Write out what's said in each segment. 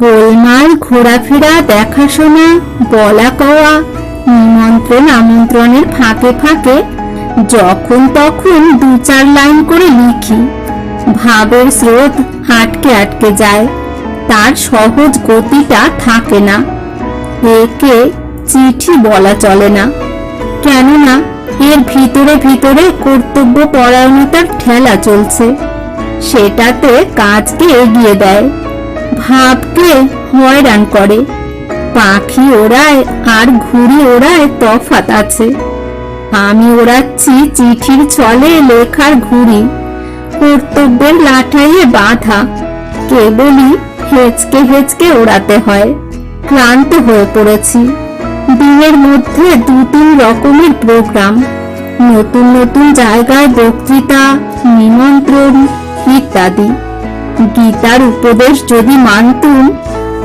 গোলমাল, ঘোরাফেরা, দেখাশোনা, বলা কওয়া, নিমন্ত্রণ আমন্ত্রণের ফাঁকে ফাঁকে যখন তখন 2-4 লাইন করে লিখি। ভাবের স্রোত আটকে আটকে যায়, তার সহজ গতিটা থাকে না। একে চিঠি বলা চলে না, কেননা এর ভিতরে ভিতরে কর্তব্য পরায়ণতার ঠেলা চলছে। সেটাতে কাজকে এগিয়ে দেয়, ভাবকে হয়রান করে। পাখি ওড়ায় আর ঘুড়ি ওড়ায় তফাৎ আছে। আমি ওড়াচ্ছি চিঠির ছলে লেখার ঘুড়ি, কর্তব্যের লাঠাইয়ে বাঁধা। কেবলই হেঁচকে হেঁচকে ওড়াতে হয়। ক্লান্ত হয়ে পড়েছি। দিনের মধ্যে 2-3 রকমের প্রোগ্রাম, নতুন নতুন জায়গায় বক্তৃতা, নিমন্ত্রণ ইত্যাদি। গীতার উপদেশ যদি মানতুম,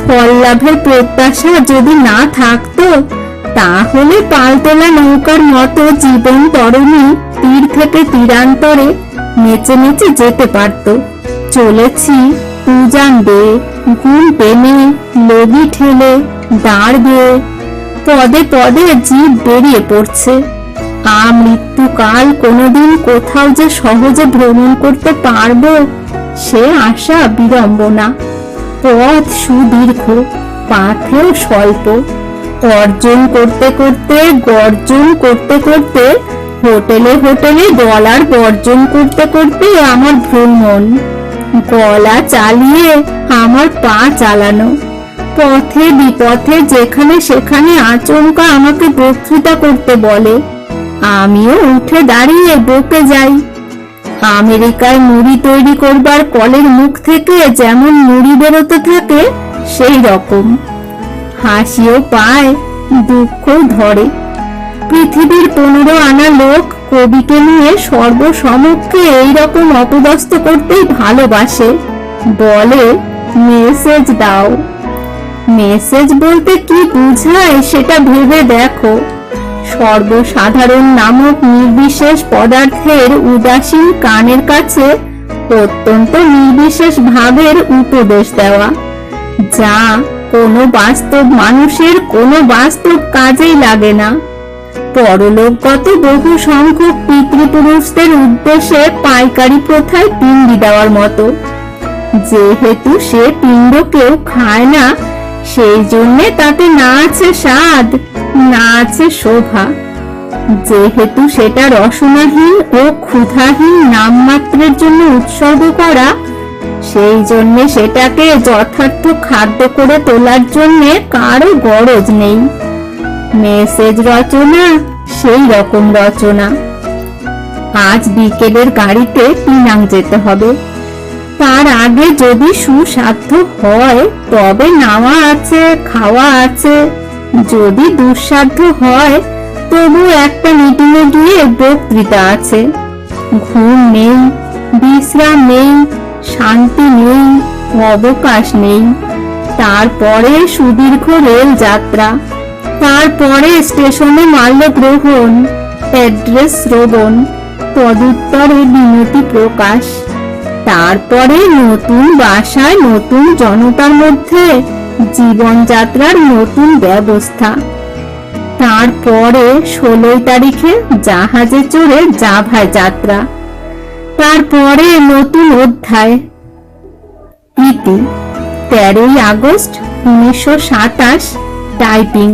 ফল লাভের প্রত্যাশা যদি না থাকতো, তাহলে পালতোলা নৌকার মতো জীবন তরণী তীর থেকে তীরান্তরে নেচে নেচে যেতে পারত। চলেছি উজান বেয়ে, গুণ টেনে, লগি ঠেলে, দাঁড় বেয়ে, পদে পদে জীব বেরিয়ে পড়ছে। আমৃত্যুকাল কোনোদিন কোথাও যে সহজে ভ্রমণ করতে পারবো, সে আশা বিড়ম্বনা। পথ সুদীর্ঘ, পাথেও স্বল্প। অর্জন করতে করতে, গর্জন করতে করতে, হোটেলে হোটেলে ডলার বর্জন করতে করতে আমার ভ্রমণ। গলা চালিয়ে আমার পা চালানো। পথে বিপথে যেখানে সেখানে আচমকা আমাকে বক্তৃতা করতে বলে, আমিও উঠে দাঁড়িয়ে বকে যাই। আমেরিকায় মুড়ি তৈরি করবার কলের মুখ থেকে যেমন মুড়ি বেরোতে থাকে, সেই রকম। হাসিও পায়, দুঃখও ধরে। পৃথিবীর 15 আনা লোক কবিকে নিয়ে সর্বসমক্ষে এইরকম অপদস্থ করতেই ভালোবাসে। বলে, মেসেজ দাও। মেসেজ বলতে কি বুঝায় সেটা ভেবে দেখো। সর্বসাধারণ নামক নির্বিশেষ পদার্থের উদাসীন কানের কাছে অত্যন্ত নির্বিশেষ ভাবের উপদেশ দেওয়া, যা কোনো বাস্তব মানুষের কোনো বাস্তব কাজেই লাগে না। পরলোকগত বহু সংখ্যক পিতৃপুরুষদের উদ্দেশ্যে পাইকারি প্রথায় পিণ্ডি দেওয়ার মতো। যেহেতু সে পিণ্ড কেউ খায় না, সেই জন্যে তাতে না আছে স্বাদ, না আছে শোভা। যেহেতু সেটা রসনাহীন ও ক্ষুধাহীন নামমাত্রের জন্য উৎসর্গ করা, সেই জন্যে সেটাকে যথার্থ খাদ্য করে তোলার জন্যে কারো গরজ নেই। মেসেজ রচনা সেই রকম রচনা। আজ বিকেলের গাড়িতে পিনাং যেতে হবে। তার আগে যদি সুসাধ্য হয় তবে নাওয়া আছে, খাওয়া আছে। যদি দুঃসাধ্য হয় তবু একটা মিটিংয়ে গিয়ে বক্তৃতা আছে। ঘুম নেই, বিশ্রাম নেই, শান্তি নেই, অবকাশ নেই। তারপরে সুদীর্ঘ রেল যাত্রা, তারপরে স্টেশনে মাল্য গ্রহণ, অ্যাড্রেস শ্রবণ, তদুত্তরে বিনতি প্রকাশ, তারপরে নতুন বাসায় নতুন জনতার মধ্যে জীবনযাত্রার নতুন ব্যবস্থা। তারপরে 16 তারিখে জাহাজে চড়ে জাভায় যাত্রা। তারপরে নতুন অধ্যায়। ইতি 13ই আগস্ট 1927, টাইপিং।